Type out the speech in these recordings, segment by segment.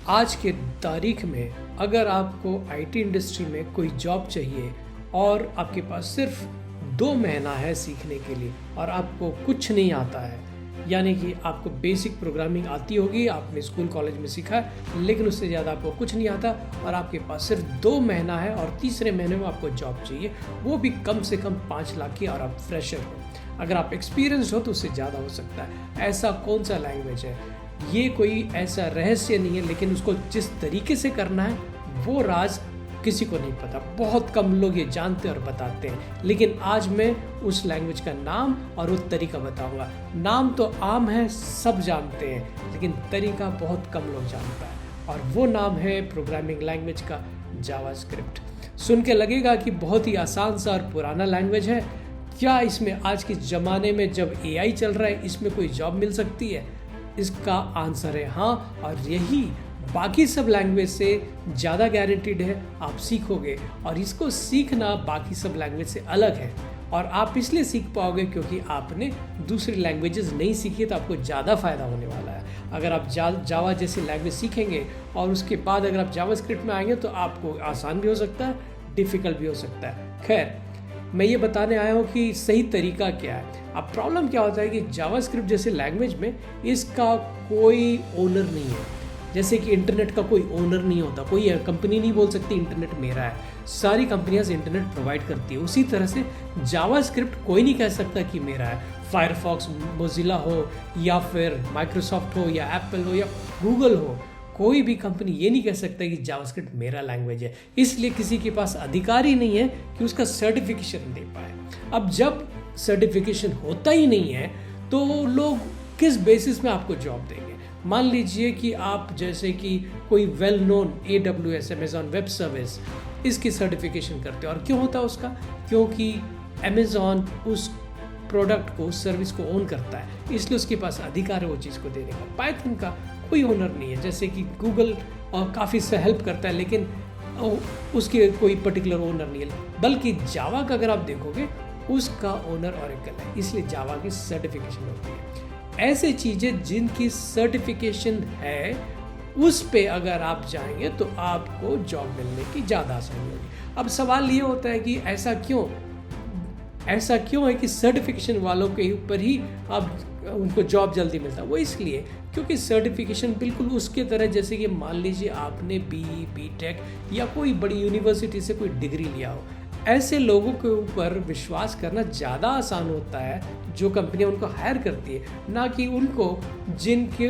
आज के तारीख में अगर आपको आईटी इंडस्ट्री में कोई जॉब चाहिए और आपके पास सिर्फ 2 महीना है सीखने के लिए और आपको कुछ नहीं आता है, यानी कि आपको बेसिक प्रोग्रामिंग आती होगी, आपने स्कूल कॉलेज में सीखा है, लेकिन उससे ज़्यादा आपको कुछ नहीं आता और आपके पास सिर्फ 2 महीना है और तीसरे महीने में आपको जॉब चाहिए, वो भी कम से कम 5 लाख की, और आप फ्रेशर हो। अगर आप एक्सपीरियंस हो तो उससे ज़्यादा हो सकता है। ऐसा कौन सा लैंग्वेज है? ये कोई ऐसा रहस्य नहीं है, लेकिन उसको जिस तरीके से करना है वो राज किसी को नहीं पता। बहुत कम लोग ये जानते और बताते हैं, लेकिन आज मैं उस लैंग्वेज का नाम और वो तरीका बताऊंगा। नाम तो आम है, सब जानते हैं, लेकिन तरीका बहुत कम लोग जानता है, और वो नाम है प्रोग्रामिंग लैंग्वेज का जावास्क्रिप्ट। सुन के लगेगा कि बहुत ही आसान सा और पुराना लैंग्वेज है। क्या इसमें आज के ज़माने में जब एआई चल रहा है इसमें कोई जॉब मिल सकती है? इसका आंसर है हाँ, और यही बाकी सब लैंग्वेज से ज़्यादा गारंटीड है। आप सीखोगे और इसको सीखना बाकी सब लैंग्वेज से अलग है, और आप इसलिए सीख पाओगे क्योंकि आपने दूसरी लैंग्वेजेस नहीं सीखी, तो आपको ज़्यादा फ़ायदा होने वाला है। अगर आप जावा जैसी लैंग्वेज सीखेंगे और उसके बाद अगर आप जावास्क्रिप्ट में आएंगे तो आपको आसान भी हो सकता है, डिफ़िकल्ट भी हो सकता है। खैर, मैं ये बताने आया हूँ कि सही तरीका क्या है। अब प्रॉब्लम क्या होता है कि जावास्क्रिप्ट जैसे लैंग्वेज में इसका कोई ओनर नहीं है। जैसे कि इंटरनेट का कोई ओनर नहीं होता, कोई कंपनी नहीं बोल सकती इंटरनेट मेरा है, सारी कंपनियां इंटरनेट प्रोवाइड करती है। उसी तरह से जावास्क्रिप्ट कोई नहीं कह सकता कि मेरा है। फायरफॉक्स, मोजिला हो या फिर माइक्रोसॉफ्ट हो या एप्पल हो या गूगल हो, कोई भी कंपनी ये नहीं कह सकता कि जावास्क्रिप्ट मेरा लैंग्वेज है। इसलिए किसी के पास अधिकार ही नहीं है कि उसका सर्टिफिकेशन दे पाए। अब जब सर्टिफिकेशन होता ही नहीं है तो लोग किस बेसिस में आपको जॉब देंगे? मान लीजिए कि आप जैसे कि कोई well known AWS, Amazon web service, इसकी सर्टिफिकेशन करते हो। और क्यों होता है उसका? क्योंकि अमेज़ॉन उस प्रोडक्ट को, सर्विस को ओन करता है, इसलिए उसके पास अधिकार है वो चीज़ को देने का। पाइथन का कोई ओनर नहीं है। जैसे कि गूगल काफ़ी से हेल्प करता है, लेकिन उसके कोई पर्टिकुलर ओनर नहीं है। बल्कि जावा का अगर आप देखोगे उसका ओनर ऑरेकल है, इसलिए जावा की सर्टिफिकेशन होती है। ऐसे चीज़ें जिनकी सर्टिफिकेशन है उस पे अगर आप जाएंगे तो आपको जॉब मिलने की ज़्यादा आसानी होगी। अब सवाल ये होता है कि ऐसा क्यों है कि सर्टिफिकेशन वालों के ऊपर ही अब उनको जॉब जल्दी मिलता है? वो इसलिए क्योंकि सर्टिफिकेशन बिल्कुल उसके तरह, जैसे कि मान लीजिए आपने BTech या कोई बड़ी यूनिवर्सिटी से कोई डिग्री लिया हो, ऐसे लोगों के ऊपर विश्वास करना ज़्यादा आसान होता है जो कंपनियां उनको हायर करती है, ना कि उनको जिनके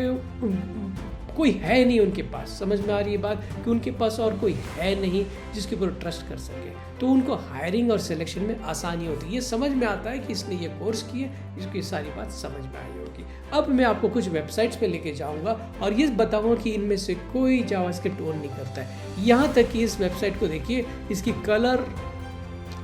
कोई है नहीं उनके पास। समझ में आ रही है बात कि उनके पास और कोई है नहीं जिसके ऊपर ट्रस्ट कर सके, तो उनको हायरिंग और सिलेक्शन में आसानी होती है। ये समझ में आता है कि इसने ये कोर्स किए, इसकी सारी बात समझ में आई होगी। अब मैं आपको कुछ वेबसाइट्स पे लेके जाऊंगा और ये बताऊंगा कि इनमें से कोई जावास्क्रिप्ट ओन नहीं करता है। यहाँ तक कि इस वेबसाइट को देखिए, इसकी कलर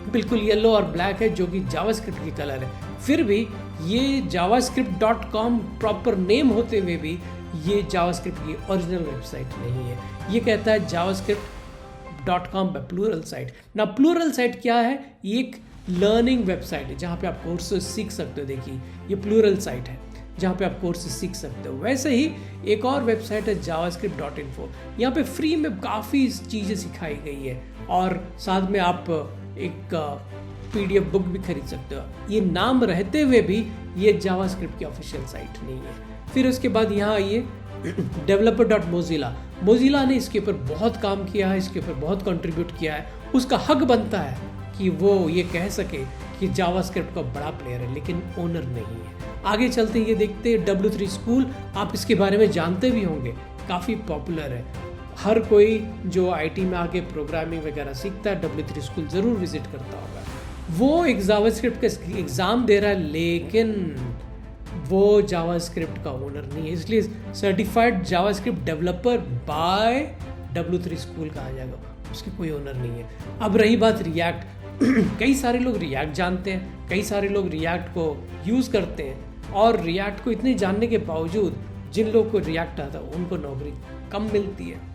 बिल्कुल येलो और ब्लैक है, जो कि जावास्क्रिप्ट की कलर है। फिर भी ये javascript.com प्रॉपर नेम होते हुए भी ये जावास्क्रिप्ट की ओरिजिनल वेबसाइट नहीं है। ये कहता है javascript.com प्लूरल साइट। ना प्लूरल साइट क्या है? ये एक लर्निंग वेबसाइट है जहाँ पे आप कोर्सेज सीख सकते हो। देखिए, ये प्लूरल साइट है जहाँ पे आप कोर्सेज सीख सकते हो। वैसे ही एक और वेबसाइट है javascript.info। यहाँ पे फ्री में काफ़ी चीज़ें सिखाई गई है और साथ में आप एक PDF बुक भी खरीद सकते हो। ये नाम रहते हुए भी ये जावास्क्रिप्ट की ऑफिशियल साइट नहीं है। फिर उसके बाद यहाँ आइए developer.mozilla। मोजिला ने इसके ऊपर बहुत काम किया है, इसके ऊपर बहुत कंट्रीब्यूट किया है। उसका हक बनता है कि वो ये कह सके कि जावास्क्रिप्ट का बड़ा प्लेयर है, लेकिन ओनर नहीं है। आगे चलते ये देखते हैं W3 स्कूल। आप इसके बारे में जानते भी होंगे, काफ़ी पॉपुलर है। हर कोई जो IT में आके प्रोग्रामिंग वगैरह सीखता है W3 स्कूल ज़रूर विजिट करता होगा। वो एक जावास्क्रिप्ट का एग्ज़ाम दे रहा है, लेकिन वो जावास्क्रिप्ट का ओनर नहीं है, इसलिए certified JavaScript developer by W3 school कहा जाएगा, उसकी कोई ओनर नहीं है। अब रही बात रिएक्ट। कई सारे लोग रिएक्ट जानते हैं, कई सारे लोग रिएक्ट को यूज़ करते हैं, और रिएक्ट को इतने जानने के बावजूद जिन लोग को रिएक्ट आता है उनको नौकरी कम मिलती है।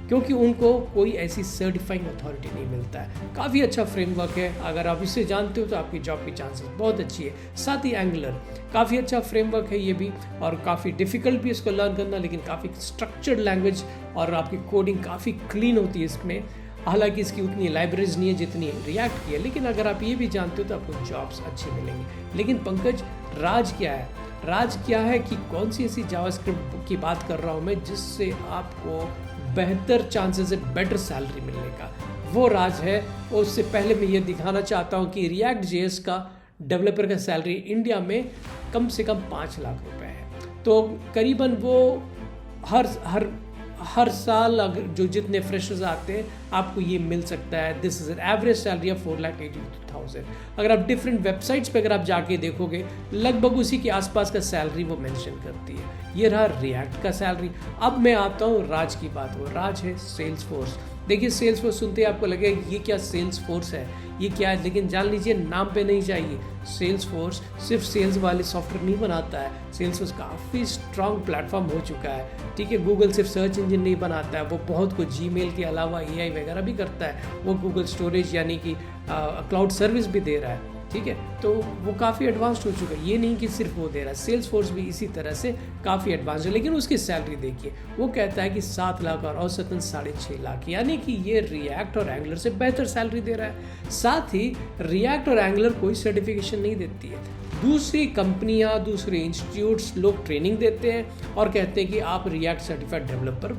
क्योंकि उनको कोई ऐसी सर्टिफाइंग अथॉरिटी नहीं मिलता है। काफ़ी अच्छा फ्रेमवर्क है, अगर आप इसे जानते हो तो आपकी जॉब की चांसेस बहुत अच्छी है। साथ ही एंगुलर काफ़ी अच्छा फ्रेमवर्क है ये भी, और काफ़ी डिफिकल्ट भी इसको लर्न करना, लेकिन काफ़ी स्ट्रक्चर्ड लैंग्वेज और आपकी कोडिंग काफ़ी क्लीन होती है इसमें। हालांकि इसकी उतनी लाइब्रेरीज नहीं है जितनी रिएक्ट की है, लेकिन अगर आप ये भी जानते हो तो आपको जॉब्स अच्छी मिलेंगी। लेकिन पंकज, राज क्या है? राज क्या है कि कौन सी ऐसी जावास्क्रिप्ट की बात कर रहा हूँ मैं जिससे आपको बेहतर चांसेस है बेटर सैलरी मिलने का, वो राज है। और उससे पहले मैं ये दिखाना चाहता हूँ कि रिएक्ट जेएस का डेवलपर का सैलरी इंडिया में कम से कम 5 लाख रुपए है। तो करीबन वो हर साल अगर जो जितने फ्रेशर्स आते हैं आपको ये मिल सकता है। This is an average salary of 4,82,000। अगर आप डिफरेंट वेबसाइट्स पे अगर आप जाके देखोगे लगभग उसी के आसपास का सैलरी वो मेंशन करती है। ये रहा रिएक्ट का सैलरी। अब मैं आता हूँ राज की बात हो। राज है सेल्स फोर्स। देखिए सेल्स फोर्स सुनते ही आपको लगेगा ये क्या सेल्स फोर्स है, ये क्या है, लेकिन जान लीजिए नाम पे नहीं चाहिए। सेल्स फोर्स सिर्फ सेल्स वाले सॉफ्टवेयर नहीं बनाता है, सेल्स फोर्स काफ़ी स्ट्रॉन्ग प्लेटफॉर्म हो चुका है। ठीक है, गूगल सिर्फ सर्च इंजन नहीं बनाता है, वो बहुत कुछ जीमेल के अलावा एआई वगैरह भी करता है। वो गूगल स्टोरेज यानी कि क्लाउड सर्विस भी दे रहा है। ठीक है, तो वो काफ़ी एडवांस्ड हो चुका है। ये नहीं कि सिर्फ वो दे रहा है, सेल्स फोर्स भी इसी तरह से काफ़ी एडवांस है। लेकिन उसकी सैलरी देखिए, वो कहता है कि 7 लाख और औसतन 6.5 लाख, यानी कि ये रिएक्ट और एंगुलर से बेहतर सैलरी दे रहा है। साथ ही रिएक्ट और एंगुलर कोई सर्टिफिकेशन नहीं देती है। दूसरी कंपनियां, दूसरे इंस्टीट्यूट्स लोग ट्रेनिंग देते हैं और कहते हैं कि आप रिएक्ट सर्टिफाइड डेवलपर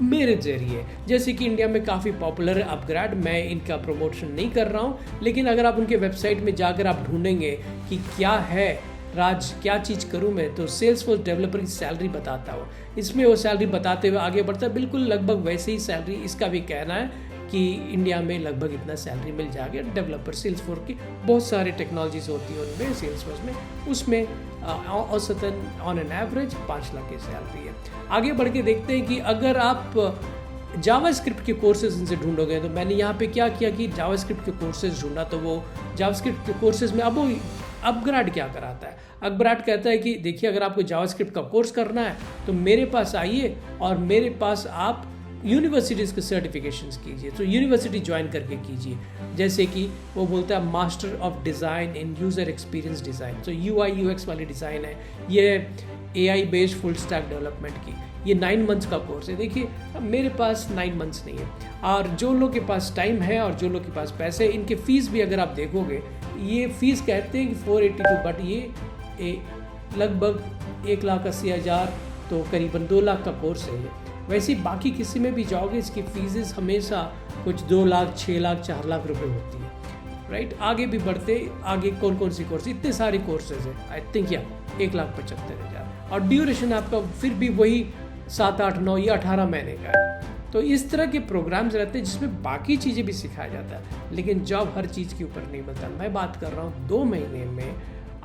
मेरे जरिए, जैसे कि इंडिया में काफ़ी पॉपुलर है अपग्रेड। मैं इनका प्रमोशन नहीं कर रहा हूँ, लेकिन अगर आप उनके वेबसाइट में जाकर आप ढूंढेंगे कि क्या है राज, क्या चीज़ करूँ मैं, तो सेल्स फोर्स डेवलपर की सैलरी बताता हूँ। इसमें वो सैलरी बताते हुए आगे बढ़ता है, बिल्कुल लगभग वैसे ही सैलरी इसका भी कहना है कि इंडिया में लगभग इतना सैलरी मिल जाएगा डेवलपर। सेल्स फोर्स की बहुत सारे टेक्नोलॉजीज होती है उनमें, सेल्स फोर्स में, उसमें औसतन ऑन एन एवरेज 5 लाख की सैलरी है। आगे बढ़ के देखते हैं कि अगर आप जावास्क्रिप्ट के कोर्सेज इनसे ढूंढोगे, तो मैंने यहाँ पे क्या किया कि जावास्क्रिप्ट के कोर्सेज ढूंढा, तो वो जावास्क्रिप्ट के कोर्सेज में अब वो अपग्रेड क्या कराता है। अपग्रेड कहता है कि देखिए अगर आपको जावास्क्रिप्ट का कोर्स करना है तो मेरे पास आइए और मेरे पास आप यूनिवर्सिटीज़ के सर्टिफिकेशंस कीजिए। तो यूनिवर्सिटी ज्वाइन करके कीजिए, जैसे कि वो बोलता है master of design in user experience design, तो UI/UX वाली डिज़ाइन है ये, AI based full stack development की, ये 9 मंथ्स का कोर्स है। देखिए मेरे पास 9 मंथ्स नहीं है, और जो लोग के पास टाइम है और जो लोग के पास पैसे, इनके फ़ीस भी अगर आप देखोगे, ये फ़ीस कहते हैं कि 482, बट ये लगभग 1,80,000, तो करीबन 2 लाख का कोर्स है ये। वैसे ही बाकी किसी में भी जाओगे इसकी फीसेस हमेशा कुछ 2 लाख, 6 लाख, 4 लाख रुपए होती है, राइट। आगे भी बढ़ते, आगे कौन कौन सी कोर्स, इतने सारे कोर्सेज हैं, आई थिंक 1,75,000, और ड्यूरेशन आपका फिर भी वही 7, 8, 9 या 18 महीने का है। तो इस तरह के प्रोग्राम्स रहते हैं जिसमें बाकी चीज़ें भी सिखाया जाता है, लेकिन जॉब हर चीज़ के ऊपर नहीं मिलता। मैं बात कर रहा हूँ 2 महीने में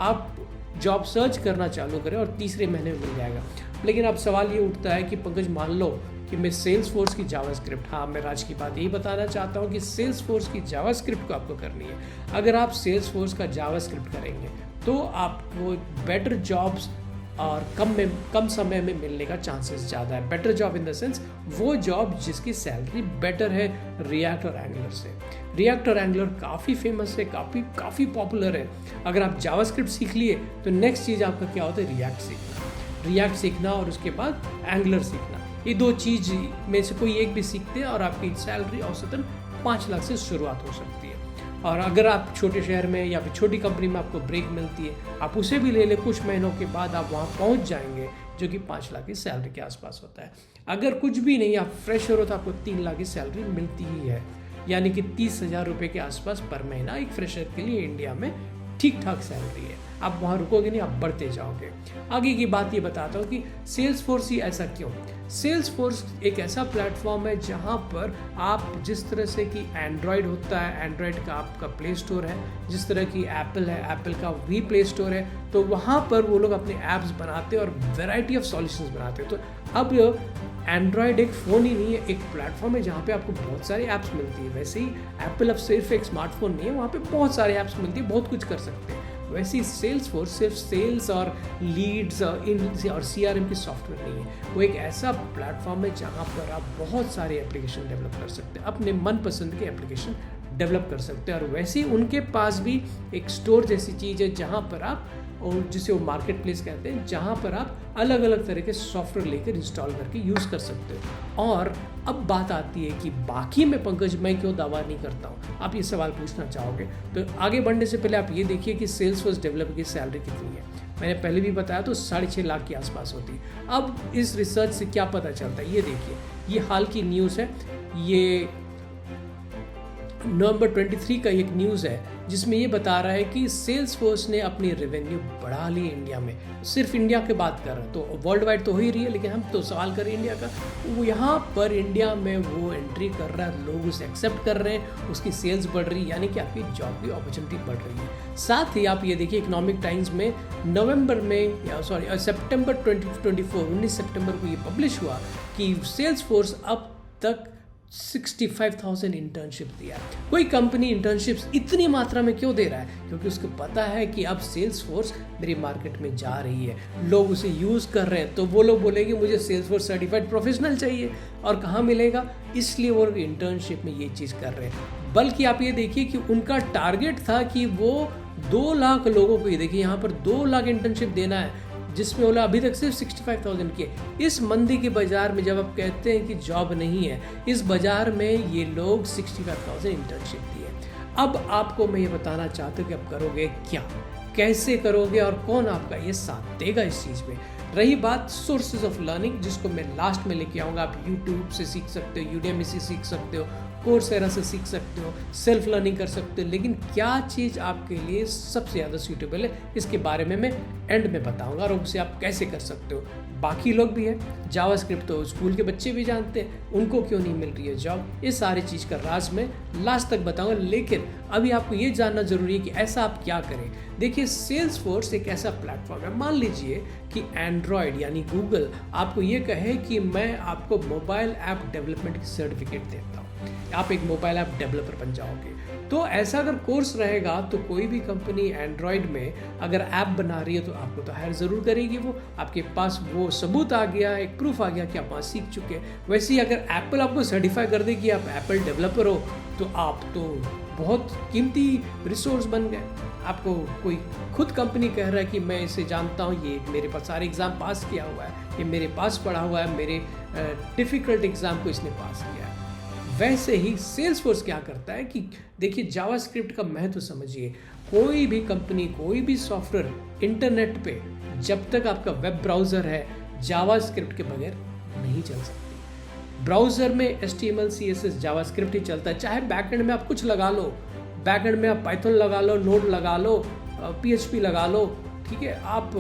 आप जॉब सर्च करना चालू करें और तीसरे महीने में मिल जाएगा। लेकिन अब सवाल ये उठता है कि पंकज मान लो कि मैं सेल्स फोर्स की जावास्क्रिप्ट, हाँ मैं राज की बात यही बताना चाहता हूँ कि सेल्स फोर्स की जावास्क्रिप्ट को आपको करनी है। अगर आप सेल्स फोर्स का जावास्क्रिप्ट करेंगे तो आपको बेटर जॉब्स और कम समय में मिलने का चांसेस ज़्यादा है। Better job in the sense वो जॉब जिसकी सैलरी बेटर है रिएक्ट और एंगुलर से। रिएक्ट और एंगुलर काफ़ी फेमस है, काफ़ी पॉपुलर है। अगर आप जावास्क्रिप्ट सीख लिए तो नेक्स्ट चीज़ आपका क्या होता है, रिएक्ट सीखना और उसके बाद एंगुलर सीखना। ये 2 चीज़ में से कोई एक भी सीखते हैं और आपकी सैलरी औसतन 5 लाख से शुरुआत हो सकती है। और अगर आप छोटे शहर में या फिर छोटी कंपनी में आपको ब्रेक मिलती है, आप उसे भी ले लें, कुछ महीनों के बाद आप वहाँ पहुँच जाएंगे, जो कि 5 लाख की सैलरी के आसपास होता है। अगर कुछ भी नहीं, आप फ्रेशर हो तो आपको 3 लाख की सैलरी मिलती ही है, यानी कि 30,000 रुपये के आसपास पर महीना एक फ्रेशर के लिए इंडिया में ठीक ठाक सैलरी है। आप वहाँ रुकोगे नहीं, आप बढ़ते जाओगे। आगे की बात ये बताता हूँ कि सेल्स फोर्स ही ऐसा क्यों। सेल्स फोर्स एक ऐसा प्लेटफॉर्म है जहाँ पर आप जिस तरह से कि एंड्रॉयड होता है, एंड्रॉयड का आपका प्ले स्टोर है, जिस तरह की एप्पल है, एप्पल का भी प्ले स्टोर है, तो वहाँ पर वो लोग अपने ऐप्स बनाते हैं और वैरायटी ऑफ सॉल्यूशंस बनाते हैं। तो अब एंड्रॉयड एक फ़ोन ही नहीं है, एक प्लेटफॉर्म है जहाँ पे आपको बहुत सारे ऐप्स मिलती है। वैसे ही एप्पल अब सिर्फ एक स्मार्टफोन नहीं है, वहाँ पे बहुत सारे ऐप्स मिलती है, बहुत कुछ कर सकते हैं। वैसे ही सेल्सफोर्स सिर्फ सेल्स और लीड्स और CRM की सॉफ्टवेयर नहीं है, वो एक ऐसा प्लेटफॉर्म है जहाँ पर आप बहुत सारे एप्लीकेशन डेवलप कर सकते हैं, अपने मनपसंद के एप्लीकेशन डेवलप कर सकते हैं। और वैसे ही उनके पास भी एक स्टोर जैसी चीज़ है जहाँ पर आप, और जिसे वो मार्केट प्लेस कहते हैं, जहाँ पर आप अलग अलग तरह के सॉफ्टवेयर लेकर इंस्टॉल करके यूज़ कर सकते हो। और अब बात आती है कि बाकी में पंकज मैं क्यों दावा नहीं करता हूँ, आप ये सवाल पूछना चाहोगे। तो आगे बढ़ने से पहले आप ये देखिए कि सेल्सफोर्स डेवलपर की सैलरी कितनी है। मैंने पहले भी बताया तो 6.5 लाख के आसपास होती है। अब इस रिसर्च से क्या पता चलता है, ये देखिए, ये हाल की न्यूज़ है, ये नवंबर 23 का एक न्यूज़ है जिसमें ये बता रहा है कि सेल्सफोर्स ने अपनी रेवेन्यू बढ़ा ली इंडिया में। सिर्फ इंडिया की बात कर रहे हैं, तो वर्ल्ड वाइड तो हो ही रही है, लेकिन हम तो सवाल करें इंडिया का। वो यहाँ पर इंडिया में वो एंट्री कर रहा है, लोग उसे एक्सेप्ट कर रहे हैं, उसकी सेल्स बढ़ रही है, यानी कि आपकी जॉब की अपॉर्चुनिटी बढ़ रही है। साथ ही आप ये देखिए इकोनॉमिक टाइम्स में सितंबर 2024 19 सितंबर को ये पब्लिश हुआ कि सेल्सफोर्स अब तक 65,000 इंटर्नशिप दिया है। कोई कंपनी इंटर्नशिप्स इतनी मात्रा में क्यों दे रहा है? क्योंकि उसको पता है कि अब सेल्सफोर्स मेरी मार्केट में जा रही है, लोग उसे यूज़ कर रहे हैं, तो वो लोग बोलेंगे मुझे सेल्सफोर्स सर्टिफाइड प्रोफेशनल चाहिए, और कहाँ मिलेगा? इसलिए वो इंटर्नशिप में ये चीज़ कर रहे हैं। बल्कि आप ये देखिए कि उनका टारगेट था कि वो 2 लाख लोगों को, ये देखिए यहाँ पर 2 लाख इंटर्नशिप देना है, जिसमें बोला अभी तक सिर्फ 65,000 के। इस मंदी के बाजार में जब आप कहते हैं कि जॉब नहीं है, इस बाजार में ये लोग 65,000 इंटर्नशिप दिए। अब आपको मैं ये बताना चाहता हूँ कि आप करोगे क्या, कैसे करोगे और कौन आपका ये साथ देगा इस चीज़ में। रही बात सोर्सेज ऑफ लर्निंग, जिसको मैं लास्ट में लेके आऊँगा, आप यूट्यूब से सीख सकते हो, यूडेमी से सीख सकते हो, कोर्सेरा से सीख सकते हो, सेल्फ लर्निंग कर सकते हो, लेकिन क्या चीज़ आपके लिए सबसे ज़्यादा सूटेबल है इसके बारे में मैं एंड में बताऊंगा, और उसे आप कैसे कर सकते हो। बाकी लोग भी हैं, जावास्क्रिप्ट तो स्कूल के बच्चे भी जानते हैं, उनको क्यों नहीं मिल रही है जॉब, ये सारी चीज़ का राज मैं लास्ट तक बताऊंगा। लेकिन अभी आपको ये जानना जरूरी है कि ऐसा आप क्या करें। देखिए, सेल्सफोर्स एक ऐसा प्लेटफॉर्म है, मान लीजिए कि एंड्रॉयड यानी गूगल आपको ये कहे कि मैं आपको मोबाइल ऐप डेवलपमेंट की सर्टिफिकेट देता हूँ, आप एक मोबाइल ऐप डेवलपर बन जाओगे। तो ऐसा अगर कोर्स रहेगा तो कोई भी कंपनी एंड्रॉयड में अगर ऐप बना रही है तो आपको तो हायर ज़रूर करेगी। वो आपके पास वो सबूत आ गया, एक प्रूफ आ गया कि आप वहाँ सीख चुके हैं। वैसे ही अगर एप्पल आपको सर्टिफाई कर दे कि आप एप्पल डेवलपर हो, तो आप तो बहुत कीमती रिसोर्स बन गए। आपको कोई खुद कंपनी कह रहा है कि मैं इसे जानता हूँ, ये मेरे पास सारे एग्ज़ाम पास किया हुआ है, ये मेरे पास पढ़ा हुआ है, मेरे डिफ़िकल्ट एग्ज़ाम को इसने पास किया है। वैसे ही सेल्सफोर्स क्या करता है कि देखिए, जावास्क्रिप्ट का महत्व समझिए। कोई भी कंपनी, कोई भी सॉफ्टवेयर इंटरनेट पे जब तक आपका वेब ब्राउज़र है, जावास्क्रिप्ट के बगैर नहीं चल सकती। ब्राउज़र में HTML CSS जावास्क्रिप्ट ही चलता है, चाहे बैकएंड में आप कुछ लगा लो, बैकएंड में आप पाइथन लगा लो, नोड लगा लो, PHP लगा लो, ठीक है, आप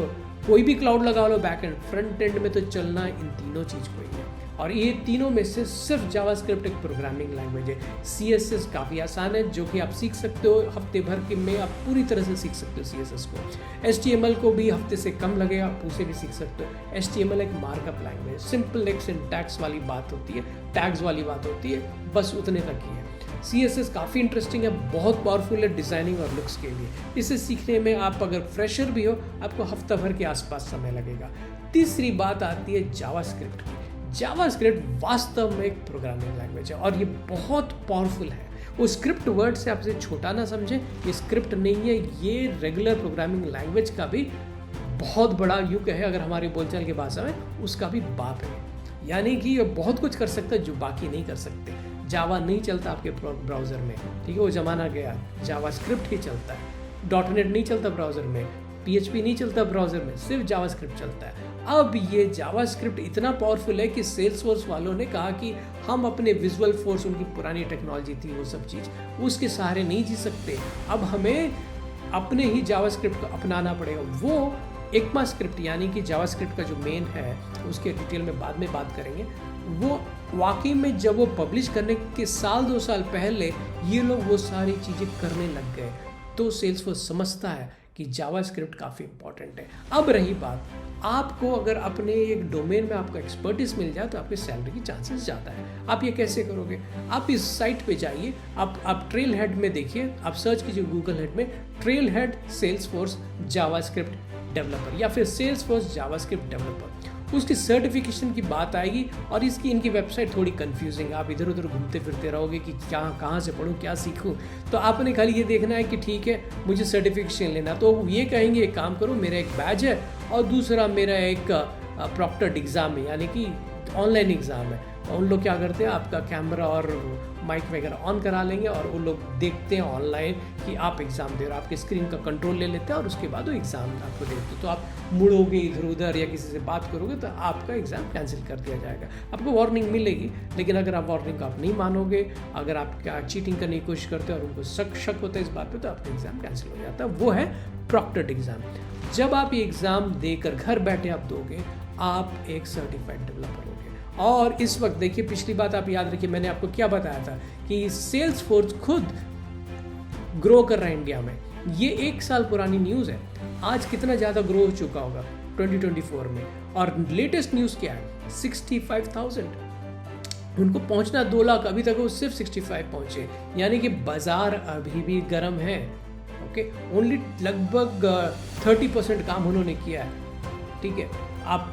कोई भी क्लाउड लगा लो, बैकएंड फ्रंट एंड में तो चलना इन तीनों चीज़ को ही है। और ये तीनों में से सिर्फ जावास्क्रिप्ट एक प्रोग्रामिंग लैंग्वेज है। CSS काफ़ी आसान है, जो कि आप सीख सकते हो हफ्ते भर के में, आप पूरी तरह से सीख सकते हो CSS को। HTML को भी हफ्ते से कम लगेगा, आप उसे भी सीख सकते हो। HTML एक मार्कअप लैंग्वेज, सिंपल एक सिंटैक्स वाली बात होती है, टैग्स वाली बात होती है, बस उतने तक ही है। CSS काफ़ी इंटरेस्टिंग है, बहुत पावरफुल है डिज़ाइनिंग और लुक्स के लिए। इसे सीखने में आप अगर फ्रेशर भी हो, आपको हफ्ता भर के आसपास समय लगेगा। तीसरी बात आती है जावास्क्रिप्ट की। जावास्क्रिप्ट वास्तव में एक प्रोग्रामिंग लैंग्वेज है और ये बहुत पावरफुल है। वो स्क्रिप्ट वर्ड से आप इसे छोटा ना समझें, ये स्क्रिप्ट नहीं है, ये रेगुलर प्रोग्रामिंग लैंग्वेज का भी बहुत बड़ा युग है, अगर हमारे बोलचाल की भाषा में उसका भी बाप है। यानी कि ये बहुत कुछ कर सकता है जो बाकी नहीं कर सकते। जावा नहीं चलता आपके ब्राउज़र में, ठीक है, वो ज़माना गया, जावास्क्रिप्ट ही चलता है। डॉटनेट नहीं चलता ब्राउज़र में, PHP नहीं चलता ब्राउज़र में, सिर्फ जावास्क्रिप्ट चलता है। अब ये जावास्क्रिप्ट इतना पावरफुल है कि सेल्सफोर्स वालों ने कहा कि हम अपने विजुअल फोर्स, उनकी पुरानी टेक्नोलॉजी थी वो सब चीज़, उसके सहारे नहीं जी सकते, अब हमें अपने ही जावास्क्रिप्ट को अपनाना पड़ेगा। वो ECMAScript यानी कि जावास्क्रिप्ट का जो मेन है, उसके डिटेल में बाद में बात करेंगे। वो वाकई में जब वो पब्लिश करने के साल 2 साल पहले ये लोग वो सारी चीज़ें करने लग गए, तो सेल्सफोर्स समझता है कि जावास्क्रिप्ट काफ़ी इंपॉर्टेंट है। अब रही बात आपको अगर अपने एक डोमेन में आपको एक्सपर्टीज मिल जाए तो आपके सैलरी की चांसेस ज़्यादा है। आप ये कैसे करोगे? आप इस साइट पे जाइए, आप ट्रेल हेड में देखिए, आप सर्च कीजिए गूगल हेड में trail head Salesforce JavaScript developer या फिर सेल्सफोर्स जावास्क्रिप्ट डेवलपर। उसकी सर्टिफिकेशन की बात आएगी और इनकी वेबसाइट थोड़ी कंफ्यूजिंग है। आप इधर उधर घूमते फिरते रहोगे कि क्या कहाँ से पढूं, क्या सीखूं। तो आपने खाली ये देखना है कि ठीक है मुझे सर्टिफिकेशन लेना, तो ये कहेंगे एक काम करो, मेरा एक बैच है और दूसरा मेरा एक प्रॉक्टर्ड एग्ज़ाम है, यानी कि ऑनलाइन एग्ज़ाम है। उन लोग क्या करते हैं, आपका कैमरा और माइक वगैरह ऑन करा लेंगे और वो लोग देखते हैं ऑनलाइन कि आप एग्ज़ाम दे रहे हो, आपके स्क्रीन का कंट्रोल ले लेते हैं और उसके बाद वो एग्ज़ाम आपको देते हैं। तो आप मुड़ोगे इधर उधर या किसी से बात करोगे तो आपका एग्ज़ाम कैंसिल कर दिया जाएगा। आपको वार्निंग मिलेगी, लेकिन अगर आप वार्निंग को आप नहीं मानोगे, अगर आप क्या चीटिंग करने की कोशिश करते हो और उनको शक होता है इस बात पर, तो आपका एग्ज़ाम कैंसिल हो जाता है। वो है प्रॉक्टर्ड एग्ज़ाम। जब आप ये एग्ज़ाम देकर घर बैठे आप दोगे, आप एक सर्टिफाइड डेवलपर होगे। और इस वक्त देखिए, पिछली बात आप याद रखिए, मैंने आपको क्या बताया था कि सेल्सफोर्स खुद ग्रो कर रहा है इंडिया में। ये 1 साल पुरानी न्यूज़ है, आज कितना ज़्यादा ग्रो हो चुका होगा 2024 में। और लेटेस्ट न्यूज़ क्या है, 65,000 उनको पहुंचना 2 लाख, अभी तक वो सिर्फ 65 पहुंचे, यानी कि बाजार अभी भी गर्म है। ओके, ओनली लगभग 30% काम उन्होंने किया है। ठीक है, आप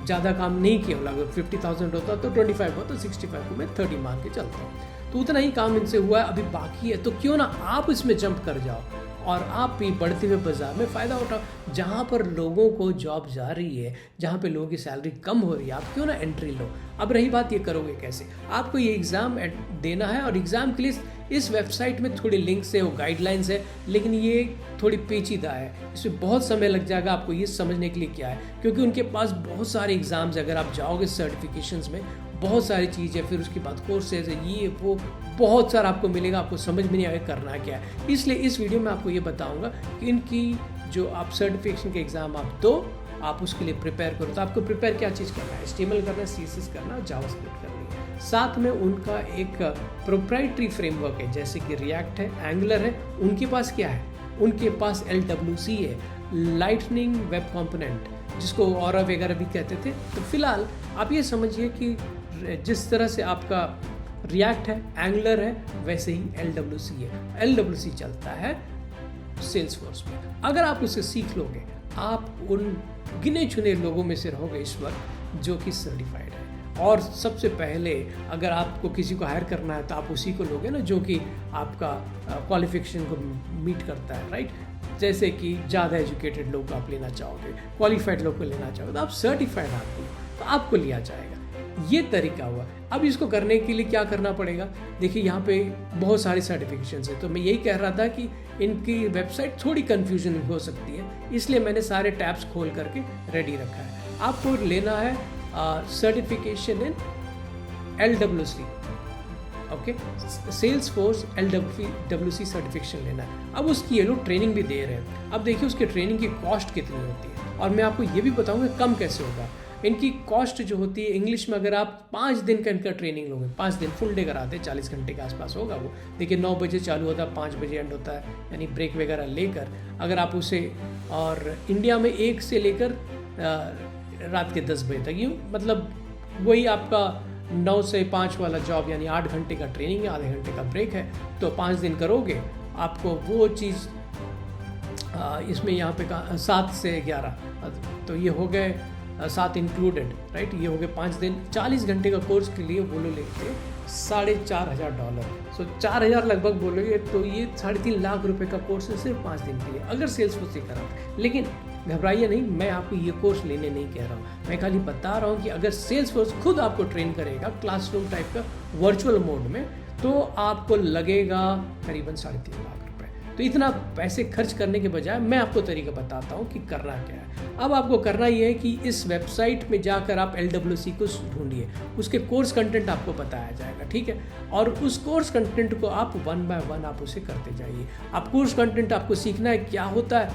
ज़्यादा काम नहीं किया, लगभग 50,000 होता तो 25 होता, 65 को मैं 30 मान के चलता हूँ। तो उतना ही काम इनसे हुआ है, अभी बाकी है। तो क्यों ना आप इसमें जंप कर जाओ और आप भी बढ़ते हुए बाजार में फ़ायदा उठाओ। जहाँ पर लोगों को जॉब जा रही है, जहाँ पे लोगों की सैलरी कम हो रही है, आप क्यों ना एंट्री लो। अब रही बात, ये करोगे कैसे? आपको ये एग्ज़ाम देना है और एग्ज़ाम के लिए इस वेबसाइट में थोड़ी लिंक्स है, वो गाइडलाइंस है, लेकिन ये थोड़ी पेचीदा है। इसमें बहुत समय लग जाएगा आपको ये समझने के लिए क्या है, क्योंकि उनके पास बहुत सारे एग्ज़ाम्स है। अगर आप जाओगे सर्टिफिकेशंस में, बहुत सारी चीज़ है, फिर उसके बाद कोर्सेज है, ये वो बहुत सारा आपको मिलेगा, आपको समझ में नहीं आएगा करना क्या है। इसलिए इस वीडियो में आपको ये बताऊंगा कि इनकी जो आप सर्टिफिकेशन के एग्ज़ाम आप दो, आप उसके लिए प्रिपेयर करो। तो आपको प्रिपेयर क्या चीज़ करना है, HTML करना है, CSS करना है, जावास्क्रिप्ट करनी है। साथ में उनका एक प्रोप्राइटरी फ्रेमवर्क है, जैसे कि रिएक्ट है, एंगुलर है। उनके पास क्या है, उनके पास LWC है, लाइटनिंग वेब कंपोनेंट, जिसको ऑरा वगैरह भी कहते थे। तो फिलहाल आप ये समझिए कि जिस तरह से आपका रिएक्ट है, एंगुलर है, वैसे ही LWC है। LWC चलता है सेल्सफोर्स में। अगर आप उसे सीख लोगे, आप उन गिने चुने लोगों में से रहोगे इस वक्त जो कि सर्टिफाइड है। और सबसे पहले अगर आपको किसी को हायर करना है तो आप उसी को लोगे ना जो कि आपका क्वालिफिकेशन को मीट करता है, राइट। जैसे कि ज़्यादा एजुकेटेड लोग आप लेना चाहोगे, क्वालिफाइड लोग को लेना चाहोगे, तो आप सर्टिफाइड तो आपको लिया जाएगा। ये तरीका हुआ। अब इसको करने के लिए क्या करना पड़ेगा, देखिए यहाँ पे बहुत सारी सर्टिफिकेशंस है। तो मैं यही कह रहा था कि इनकी वेबसाइट थोड़ी कंफ्यूजन हो सकती है, इसलिए मैंने सारे टैब्स खोल करके रेडी रखा है। आपको लेना है सर्टिफिकेशन इन LWC, okay, Salesforce LWC certification लेना है। अब उसकी ये लोग ट्रेनिंग भी दे रहे हैं। अब देखिए उसके ट्रेनिंग की कॉस्ट कितनी होती है, और मैं आपको ये भी बताऊंगा कम कैसे होगा। इनकी कॉस्ट जो होती है, इंग्लिश में अगर आप 5 दिन का इनका ट्रेनिंग लोगे, 5 दिन फुल डे कराते हैं, 40 घंटे के आसपास होगा वो। देखिए 9 बजे चालू होता है, 5 बजे एंड होता है, यानी ब्रेक वगैरह लेकर अगर आप उसे, और इंडिया में 1 से लेकर रात के 10 बजे तक, यूँ मतलब वही आपका 9 से 5 वाला जॉब, यानी 8 घंटे का ट्रेनिंग है, आधे घंटे का ब्रेक है। तो 5 दिन करोगे, आपको वो चीज़ इसमें यहाँ पे 7 से 11, तो ये हो गए 7 इंक्लूडेड, राइट। ये हो गए 5 दिन। 40 घंटे का कोर्स के लिए वो लोग लेते $4,500। सो 4,000 लगभग बोलोगे तो ये 3.5 लाख रुपए का कोर्स है सिर्फ 5 दिन के लिए, अगर सेल्सफोर्स से करा। लेकिन घबराइए नहीं, मैं आपको ये कोर्स लेने नहीं कह रहा हूँ, मैं खाली बता रहा हूँ कि अगर सेल्सफोर्स खुद आपको ट्रेन करेगा क्लासरूम टाइप का वर्चुअल मोड में, तो आपको लगेगा करीबन 3.5 लाख। तो इतना पैसे खर्च करने के बजाय मैं आपको तरीका बताता हूँ कि करना क्या है। अब आपको करना ये है कि इस वेबसाइट में जाकर आप LWC को ढूंढिए, उसके कोर्स कंटेंट आपको बताया जाएगा, ठीक है। और उस कोर्स कंटेंट को आप 1 बाय 1 आप उसे करते जाइए। आप कोर्स कंटेंट आपको सीखना है क्या होता है,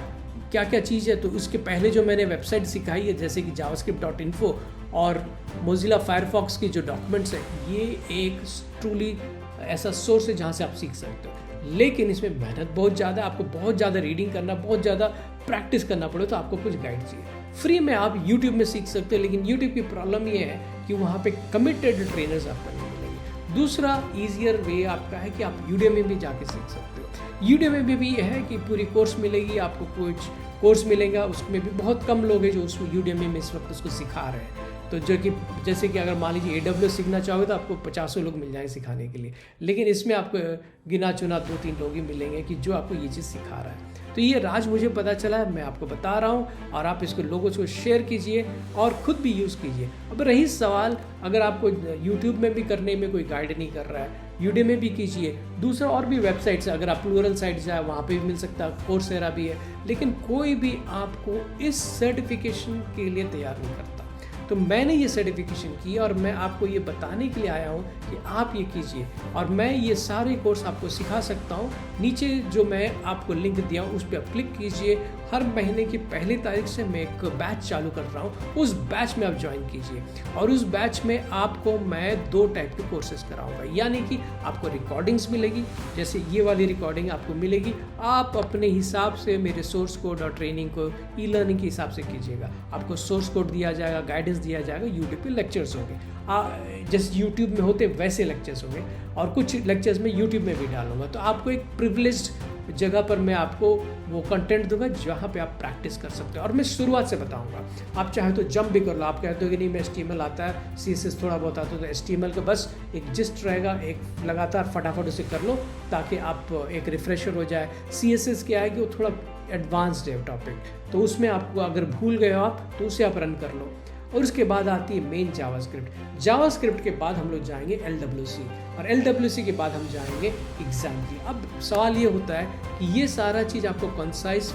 क्या क्या चीज़ है। तो उसके पहले जो मैंने वेबसाइट सिखाई है, जैसे कि javascript.info और मोजिला फायरफॉक्स की जो डॉक्यूमेंट्स है, ये एक ट्रूली ऐसा सोर्स है जहाँ से आप सीख सकते हो। लेकिन इसमें मेहनत बहुत ज़्यादा, आपको बहुत ज़्यादा रीडिंग करना, बहुत ज़्यादा प्रैक्टिस करना पड़े, तो आपको कुछ गाइड चाहिए। फ्री में आप यूट्यूब में सीख सकते हो, लेकिन यूट्यूब की प्रॉब्लम ये है कि वहाँ पे कमिटेड ट्रेनर्स आपको नहीं मिलेंगे। दूसरा ईजियर वे आपका है कि आप यूडेमी में जाके सीख सकते हो। यूडेमी में भी ये है कि पूरी कोर्स मिलेगी आपको, कुछ कोर्स मिलेगा, उसमें भी बहुत कम लोग हैं जो उस यूडेमी में इस वक्त उसको सिखा रहे हैं। तो जो कि जैसे कि अगर मान लीजिए AWS सीखना चाहोगे तो आपको 50 लोग मिल जाएंगे सिखाने के लिए, लेकिन इसमें आपको गिना चुना 2-3 लोग ही मिलेंगे कि जो आपको ये चीज़ सिखा रहा है। तो ये राज मुझे पता चला है, मैं आपको बता रहा हूँ, और आप इसको लोगों को शेयर कीजिए और ख़ुद भी यूज़ कीजिए। अब रही सवाल, अगर आपको यूट्यूब में भी करने में कोई गाइड नहीं कर रहा है, यूडे में भी कीजिए। दूसरा और भी वेबसाइट्स है, अगर आप प्लूरल साइट जाए वहाँ पे भी मिल सकता है, कोर्सेरा भी है, लेकिन कोई भी आपको इस सर्टिफिकेशन के लिए तैयार नहीं करता। तो मैंने ये सर्टिफिकेशन की और मैं आपको ये बताने के लिए आया हूँ कि आप ये कीजिए, और मैं ये सारे कोर्स आपको सिखा सकता हूँ। नीचे जो मैं आपको लिंक दिया उस पर आप क्लिक कीजिए। हर महीने की 1 तारीख से मैं एक बैच चालू कर रहा हूँ, उस बैच में आप ज्वाइन कीजिए, और उस बैच में आपको मैं 2 टाइप के कोर्सेज कराऊंगा। यानी कि आपको रिकॉर्डिंग्स मिलेगी, जैसे ये वाली रिकॉर्डिंग आपको मिलेगी, आप अपने हिसाब से मेरे सोर्स कोड और ट्रेनिंग को ई-लर्निंग के हिसाब से कीजिएगा। आपको सोर्स कोड दिया जाएगा, गाइडेंस दिया जाएगा, यूट्यूब पे लेक्चर्स होंगे, जैसे यूट्यूब में होते वैसे लेक्चर्स होंगे, और कुछ लेक्चर्स में यूट्यूब में भी डालूंगा। तो आपको एक प्रिविलेज्ड जगह पर मैं आपको वो कंटेंट दूंगा जहाँ पे आप प्रैक्टिस कर सकते हो, और मैं शुरुआत से बताऊंगा। आप चाहे तो जंप भी कर लो, आप कहते हो कि नहीं मैं HTML आता है, CSS थोड़ा बहुत आता है, तो HTML का बस एक जिस्ट रहेगा, एक लगातार फटाफट उसे कर लो ताकि आप एक रिफ्रेशर हो जाए। CSS क्या है कि वो थोड़ा एडवांस्ड है टॉपिक, तो उसमें आपको अगर भूल गए हो आप तो उसे आप रन कर लो। और उसके बाद आती है मेन जावास्क्रिप्ट के बाद हम लोग जाएंगे LWC, और LWC के बाद हम जाएंगे एग्जाम की। अब सवाल ये होता है कि ये सारा चीज़ आपको कंसाइज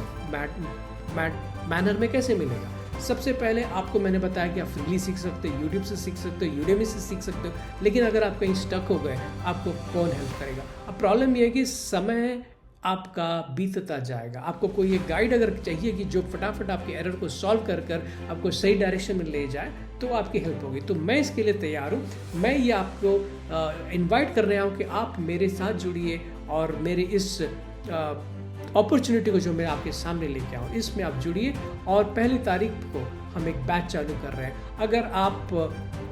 मैनर में कैसे मिलेगा। सबसे पहले आपको मैंने बताया कि आप फ्रीली सीख सकते हो, यूट्यूब से सीख सकते हो, यूडेमी से सीख सकते हो, लेकिन अगर आप कहीं स्टक हो गए आपको कौन हेल्प करेगा। अब प्रॉब्लम ये है कि समय आपका बीतता जाएगा। आपको कोई एक गाइड अगर चाहिए कि जो फटाफट आपके एरर को सॉल्व कर आपको सही डायरेक्शन में ले जाए, तो आपकी हेल्प होगी। तो मैं इसके लिए तैयार हूँ। मैं ये आपको इनवाइट कर रहा हूँ कि आप मेरे साथ जुड़िए और मेरे इस अपॉर्चुनिटी को जो मैं आपके सामने लेके आऊँ इसमें आप जुड़िए। और 1 तारीख को हम एक बैच चालू कर रहे हैं। अगर आप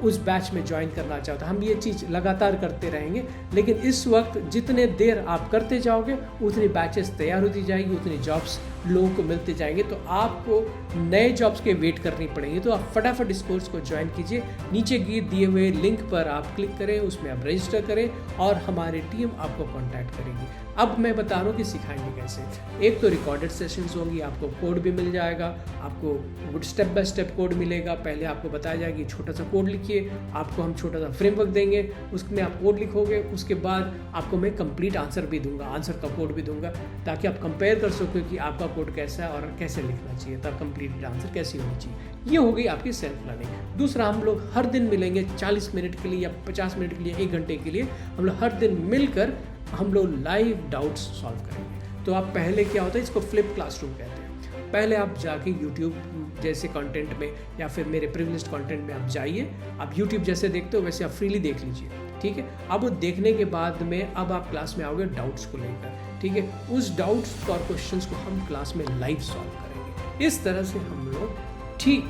उस बैच में ज्वाइन करना चाहते हो, हम ये चीज़ लगातार करते रहेंगे, लेकिन इस वक्त जितने देर आप करते जाओगे उतनी बैचेस तैयार होती जाएगी, उतनी जॉब्स लोगों को मिलते जाएंगे, तो आपको नए जॉब्स के वेट करनी पड़ेगी। तो आप फटाफट इस कोर्स को ज्वाइन कीजिए। नीचे दिए हुए लिंक पर आप क्लिक करें, उसमें आप रजिस्टर करें और हमारी टीम आपको कॉन्टैक्ट करेगी। अब मैं बता रहा हूँ कि सिखाएंगे कैसे। एक तो रिकॉर्डेड सेशंस होंगी, आपको कोड भी मिल जाएगा, आपको स्टेप बाय स्टेप कोड मिलेगा। पहले आपको बताया जाएगा कि छोटा सा कोड लिखिए, आपको हम छोटा सा फ्रेमवर्क देंगे, उसमें आप कोड लिखोगे, उसके बाद आपको मैं कंप्लीट आंसर भी दूंगा, आंसर का कोड भी दूंगा, ताकि आप कंपेयर कर सको कि आपका कोड कैसा है और कैसे लिखना चाहिए, तब कंप्लीट आंसर कैसी होनी चाहिए। ये हो गई आपकी सेल्फ लर्निंग। दूसरा, हम लोग हर दिन मिलेंगे 40 मिनट के लिए या 50 मिनट के लिए, 1 घंटे के लिए हम लोग हर दिन मिलकर हम लोग लाइव डाउट्स सॉल्व करेंगे। तो आप पहले क्या होता है, इसको फ्लिप क्लासरूम कहते हैं। पहले आप जाके YouTube जैसे कंटेंट में या फिर मेरे प्रिविलेज्ड कंटेंट में आप जाइए। आप YouTube जैसे देखते हो वैसे आप फ्रीली देख लीजिए, ठीक है। अब वो देखने के बाद में अब आप क्लास में आओगे डाउट्स को लेकर, ठीक है। उस डाउट्स और क्वेश्चंस को हम क्लास में लाइव सॉल्व करेंगे। इस तरह से हम लोग ठीक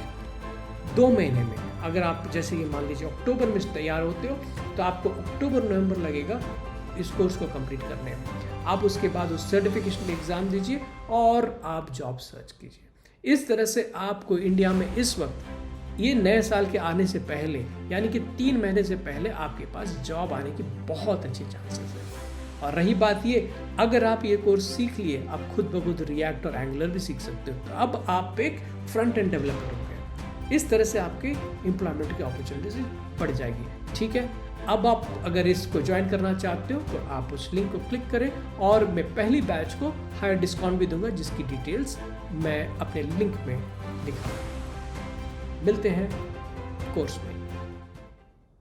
2 महीने में, अगर आप जैसे कि मान लीजिए अक्टूबर में तैयार होते हो तो आपको अक्टूबर-नवंबर लगेगा इस कोर्स को कंप्लीट करने में। आप उसके बाद उस सर्टिफिकेशन एग्ज़ाम दीजिए और आप जॉब सर्च कीजिए। इस तरह से आपको इंडिया में इस वक्त ये नए साल के आने से पहले, यानी कि 3 महीने से पहले आपके पास जॉब आने की बहुत अच्छी चांसेस है। और रही बात ये, अगर आप ये कोर्स सीख लिए, आप खुद ब खुद रिएक्ट और एंगुलर भी सीख सकते हो। तो अब आप एक फ्रंट एंड डेवलपर हो गए। इस तरह से आपके एम्प्लॉयमेंट की अपॉर्चुनिटीज बढ़ जाएगी, ठीक है। अब आप अगर इसको ज्वाइन करना चाहते हो तो आप उस लिंक को क्लिक करें, और मैं पहली बैच को हायर डिस्काउंट भी दूंगा, जिसकी डिटेल्स मैं अपने लिंक में दिखाऊंगा। मिलते हैं कोर्स में।